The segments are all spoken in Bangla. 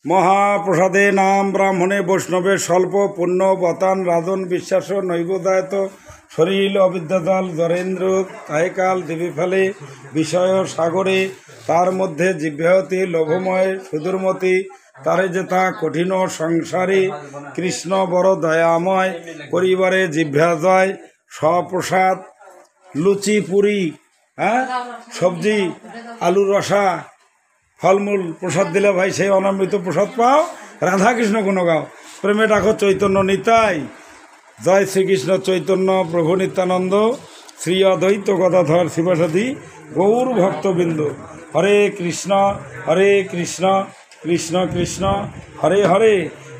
মহাপ্রসাদে নাম ব্রাহ্মণে বৈষ্ণবে স্বল্প পুণ্য বতান রাজন বিশ্বাস নৈবদায়ত শরীর অবিদ্যাতাল জরেন্দ্র কায়কাল দেবীফালে বিষয় সাগরে তার মধ্যে জিভ্যাহতি লোভময় সুদূরমতি তারে যেথা কঠিন সংসারে কৃষ্ণ বড় দয়াময় পরিবারে জিভ্যা জয় স্বপ্রসাদ লুচি পুরি সবজি আলুর রসা ফলমূল প্রসাদ দিলে ভাই সেই অনামৃত প্রসাদ পাও। রাধাকৃষ্ণ গুণ গাও, প্রেমে ডাকো চৈতন্য নিতাই। জয় শ্রীকৃষ্ণ চৈতন্য প্রভু নিত্যানন্দ শ্রী অদ্বৈত গদাধর শিবসাদী গৌর ভক্তবৃন্দ। হরে কৃষ্ণ কৃষ্ণ কৃষ্ণ হরে হরে,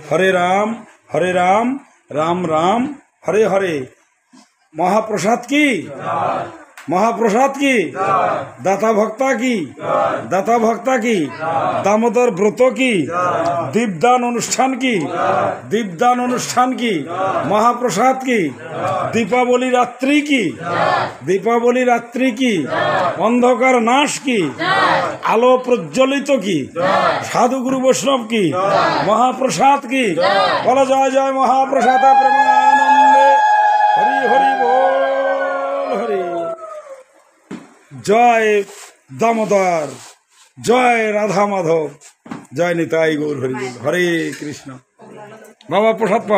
হরে রাম রাম রাম হরে হরে। মহাপ্রসাদ কি? মহাপ্রসাদ কি? দাতা ভক্তা কি? দাতা ভক্তা কি? দামোদর ব্রত কি? দীপদান অনুষ্ঠান কি? দীপদান অনুষ্ঠান কি? মহাপ্রসাদ কি? দীপাবলি রাত্রি কি? দীপাবলি রাত্রি কি? অন্ধকার নাশ কি? আলো প্রজ্বলিত কি? সাধুগুরু বৈষ্ণব কি? মহাপ্রসাদ কি? বলো জয় জয় মহাপ্রসাদ প্রেমানন্দে হরি হরি বল হরি। জয় দামোদর, জয় রাধা মাধব, জয় নিতাই গৌর হরি। হরে কৃষ্ণ। বাবা প্রসাদ পাও।